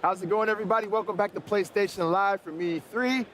How's it going, everybody? Welcome back to PlayStation Live from E3.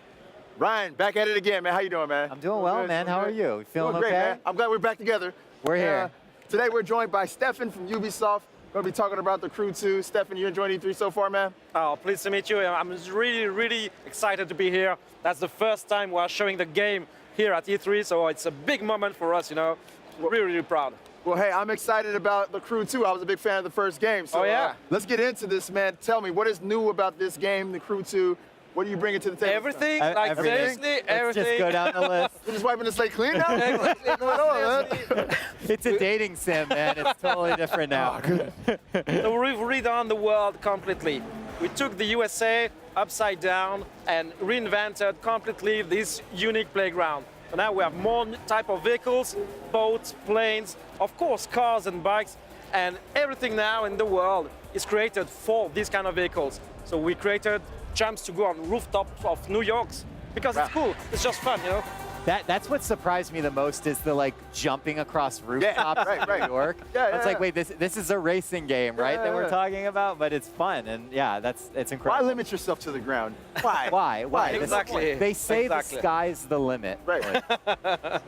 Ryan, back at it again, man. How you doing, man? I'm doing well, man. How are you? You feeling great, okay? Man. I'm glad we're back together. We're here. Today we're joined by Stefan from Ubisoft. We're going to be talking about the Crew 2. Stefan, you enjoying E3 so far, man? Oh, pleased to meet you. I'm really excited to be here. That's the first time we're showing the game here at E3, so it's a big moment for us, you know. We're really proud. Well, hey, I'm excited about the Crew 2. I was a big fan of the first game. So, let's get into this, man. Tell me, what is new about this game, the Crew 2? What are you bringing to the table? Everything, like everything. seriously, everything. Let's just go down the list. We're just wiping the slate clean now? What's going on, man? It's a dating sim, man. It's totally different now. So we've redone the world completely. We took the USA upside down and reinvented completely this unique playground. So now we have more type of vehicles, boats, planes, of course cars and bikes, and everything now in the world is created for these kind of vehicles. So we created jumps to go on rooftops of New York's because it's cool. It's just fun, you know. That's what surprised me the most is the jumping across rooftops in New York. It's like, wait, this is a racing game, right? That we're talking about, but it's fun, and it's incredible. Why limit yourself to the ground? Why? Why? Exactly. They say the sky's the limit. Right.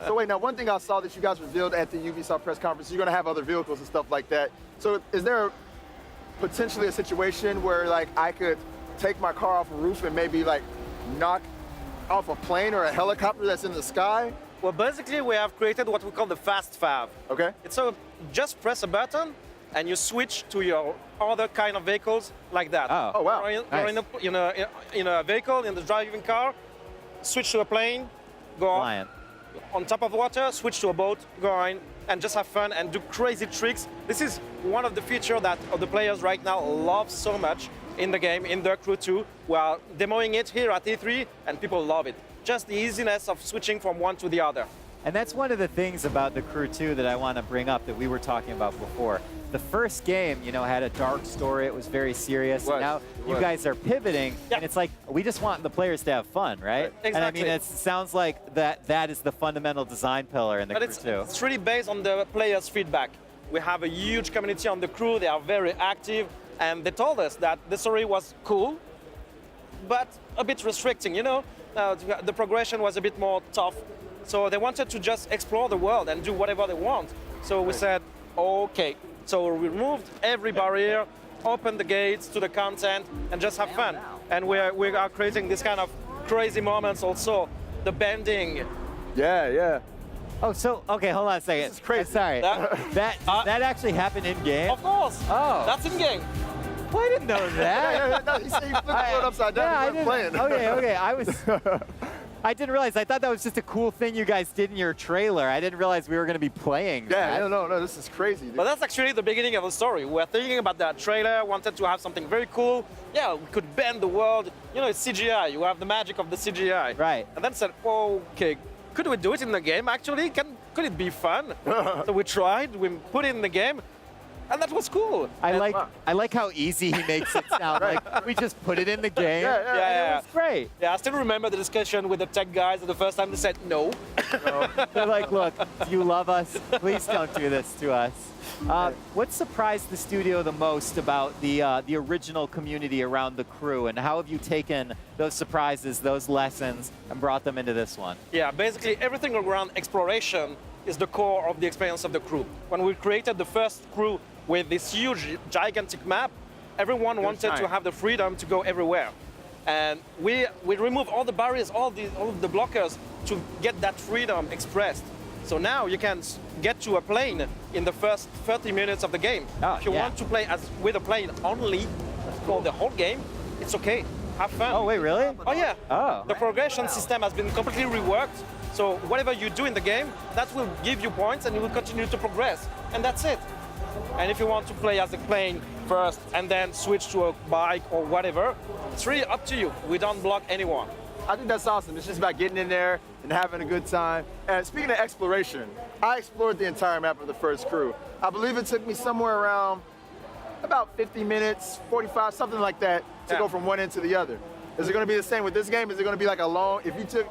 So wait, now one thing I saw that you guys revealed at the Ubisoft press conference, you're going to have other vehicles and stuff like that. So is there potentially a situation where I could take my car off a roof and maybe knock off a plane or a helicopter that's in the sky? Well, basically we have created what we call the fast fav. Okay. It's so just press a button and you switch to your other kind of vehicles like that. Oh wow. You're in a vehicle, in the driving car, switch to a plane, go on top of water, switch to a boat, go on, and just have fun and do crazy tricks. This is one of the features that the players right now love so much in the game, in the Crew 2. We are demoing it here at E3, and people love it. Just the easiness of switching from one to the other. And that's one of the things about the Crew 2 that I want to bring up that we were talking about before. The first game, had a dark story. It was very serious. And now you guys are pivoting, and it's like, we just want the players to have fun, right? Exactly. And I mean, it sounds like that is the fundamental design pillar in the Crew 2. It's really based on the players' feedback. We have a huge community on the Crew. They are very active. And they told us that the story was cool, but a bit restricting, the progression was a bit more tough. So they wanted to just explore the world and do whatever they want. So we said, okay. So we removed every barrier, opened the gates to the content, and just have fun. And we are creating this kind of crazy moments also, the bending. Yeah. Oh, so, okay, hold on a second. This is crazy. Sorry. That actually happened in-game? Of course. Oh. That's in-game. Well, I didn't know that. No, he said he flipped the world upside down and playing. Okay. I didn't realize. I thought that was just a cool thing you guys did in your trailer. I didn't realize we were going to be playing that. No, this is crazy, dude. But that's actually the beginning of the story. We were thinking about that trailer, wanted to have something very cool. Yeah, we could bend the world. It's CGI. You have the magic of the CGI. Right. And then said, okay, could we do it in the game actually? Could it be fun? So we tried, we put it in the game, and that was cool. I like how easy he makes it sound. Like we just put it in the game. Yeah. It was great. Yeah, I still remember the discussion with the tech guys the first time they said no. They're like, look, do you love us? Please don't do this to us. What surprised the studio the most about the original community around the Crew, and how have you taken those surprises, those lessons, and brought them into this one? Yeah, basically everything around exploration is the core of the experience of the Crew. When we created the first Crew with this huge, gigantic map, everyone wanted to have the freedom to go everywhere. And we remove all the barriers, all of the blockers to get that freedom expressed. So now you can get to a plane in the first 30 minutes of the game. If you want to play with a plane only for the whole game, it's okay. Have fun. Oh, wait, really? Oh, yeah. Oh. The progression system has been completely reworked. So whatever you do in the game, that will give you points and you will continue to progress. And that's it. And if you want to play as a plane first and then switch to a bike or whatever, it's really up to you. We don't block anyone. I think that's awesome. It's just about getting in there and having a good time. And speaking of exploration, I explored the entire map of the first Crew. I believe it took me somewhere around about 50 minutes, 45, something like that, to go from one end to the other. Is it going to be the same with this game? Is it going to be like a long, if you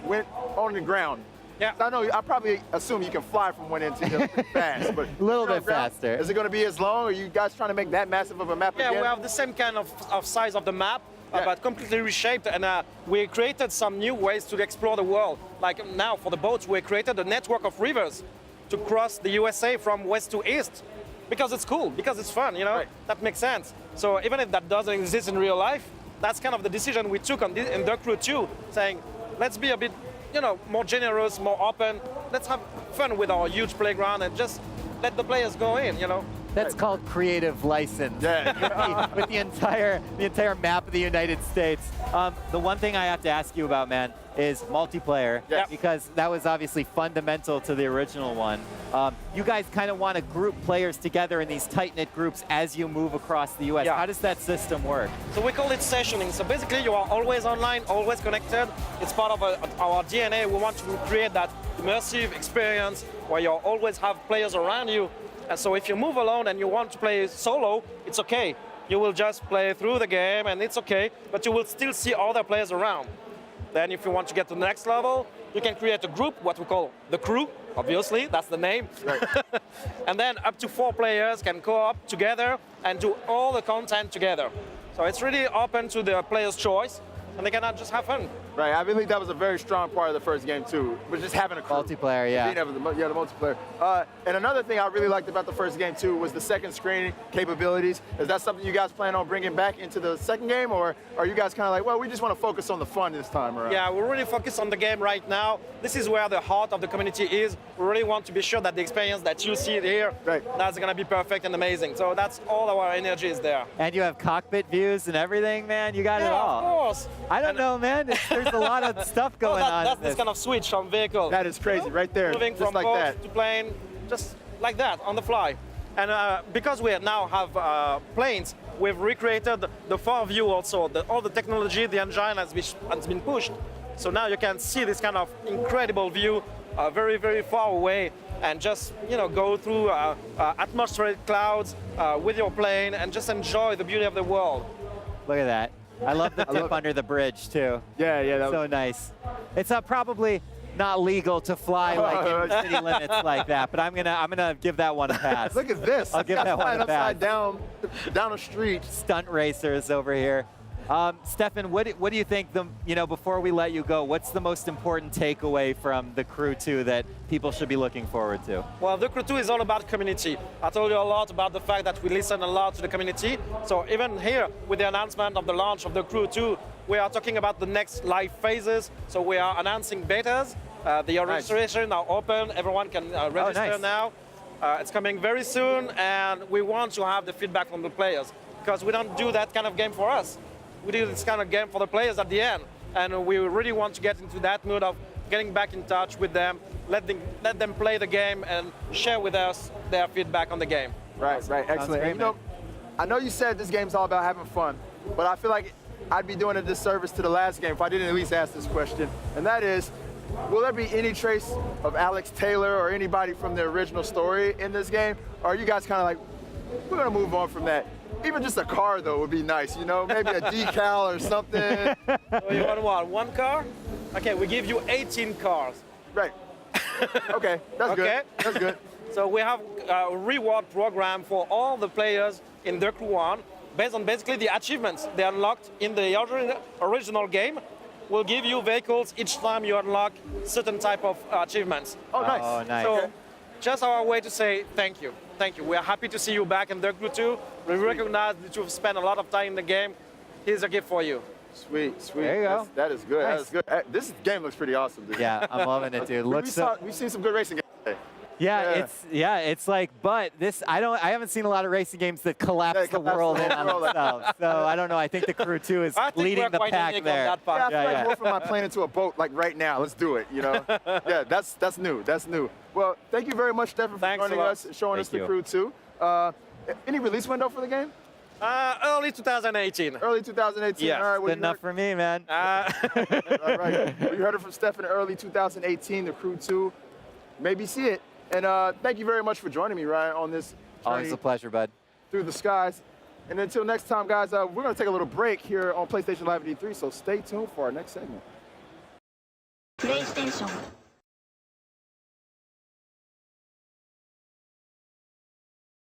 went on the ground, Yeah. I know, I probably assume you can fly from one end to the other pretty fast, but A little you're on bit ground. faster. Is it going to be as long? Or are you guys trying to make that massive of a map Yeah, again? we have the same kind of size of the map, Yeah. but completely reshaped, and we created some new ways to explore the world. Like now, for the boats, we created a network of rivers to cross the USA from west to east, because it's cool, because it's fun, you know? Right. That makes sense. So even if that doesn't exist in real life, that's kind of the decision we took on in The Crew 2, saying, let's be a bit, you know, more generous, more open. Let's have fun with our huge playground and just let the players go in, you know? That's called creative license. Yeah. With the entire map of the United States. The one thing I have to ask you about, man, is multiplayer, Yes. because that was obviously fundamental to the original one. You guys kind of want to group players together in these tight-knit groups as you move across the US. Yeah. How does that system work? So we call it sessioning. So basically you are always online, always connected. It's part of our DNA. We want to create that immersive experience where you always have players around you. And so if you move alone and you want to play solo, it's okay. You will just play through the game and it's okay, but you will still see other players around. Then if you want to get to the next level, you can create a group, what we call the crew, obviously, that's the name. Right. And then up to 4 players can co-op together and do all the content together. So it's really open to the player's choice, and they can just have fun. Right, I believe that was a very strong part of the first game too, was just having a crew. Multiplayer, yeah. Being able to, the multiplayer. And another thing I really liked about the first game too was the second screen capabilities. Is that something you guys plan on bringing back into the second game, or are you guys kind of like, well, we just want to focus on the fun this time around? Yeah, we're really focused on the game right now. This is where the heart of the community is. We really want to be sure that the experience that you see here, Right. that's gonna be perfect and amazing. So that's all our energy is there. And you have cockpit views and everything, man. You got it Yeah, all. of course. I don't know, man. There's a lot of stuff going on. That's in this kind of switch from vehicle. That is crazy, right there, Moving just from like boat that. to plane, just like that, on the fly. And because we now have planes, we've recreated the far view also. All the technology, the engine has been pushed. So now you can see this kind of incredible view very, very far away, and just go through atmospheric clouds with your plane and just enjoy the beauty of the world. Look at that. I love the tip under the bridge, too. Yeah, that So was, nice. It's probably not legal to fly like in city limits like that, but I'm gonna give that one a pass. look at this. I'll give that one Flying a pass. upside down a street. Stunt racers over here. Stefan, what do you think, before we let you go, what's the most important takeaway from The Crew 2 that people should be looking forward to? Well, The Crew 2 is all about community. I told you a lot about the fact that we listen a lot to the community. So even here, with the announcement of the launch of The Crew 2, we are talking about the next live phases. So we are announcing betas. The registration are open. Everyone can register nice. now. It's coming very soon, and we want to have the feedback from the players, because we don't do that kind of game for us. We do this kind of game for the players at the end, and we really want to get into that mood of getting back in touch with them, let them play the game and share with us their feedback on the game. Right, excellent. great, And, I know you said this game's all about having fun, but I feel like I'd be doing a disservice to the last game if I didn't at least ask this question, and that is, will there be any trace of Alex Taylor or anybody from the original story in this game? Or are you guys kind of like, we're gonna move on from that? Even just a car though would be nice, maybe a decal or something. So you want what? One car? Okay, we give you 18 cars. Right. Okay, that's Okay. good. That's good. So we have a reward program for all the players in The Crew 1, based on basically the achievements they unlocked in the original game. We'll give you vehicles each time you unlock certain type of achievements. Oh, nice. Oh, nice. So just our way to say thank you. Thank you. We are happy to see you back in The Crew 2. We recognize that you've spent a lot of time in the game. Here's a gift for you. Sweet. There you go. That is good. That Nice. is good. This game looks pretty awesome, dude. Yeah, I'm loving it, dude. We've seen some good racing games today. Yeah, it's like, but this, I haven't seen a lot of racing games that collapse Yeah, the collapse world the in on whole world. themselves. So I don't know. I think The Crew 2 is I think leading we're the quite pack unique there. on that part. Yeah, I feel Yeah, like more from my plane into a boat, like right now. Let's do it, Yeah, that's new. That's new. Well, thank you very much, Stefan, for Thanks a joining lot. us, showing us Thank The you. Crew 2. Any release window for the game? Early 2018. Early 2018. Yes. All right, well, Good you enough for me, man. All right. Well, you heard it from Stefan. Early 2018, The Crew 2. Maybe see it. And thank you very much for joining me, Ryan, on this Always journey a pleasure, bud. through the skies. And until next time, guys, we're going to take a little break here on PlayStation Live at E3, so stay tuned for our next segment. プレイステーション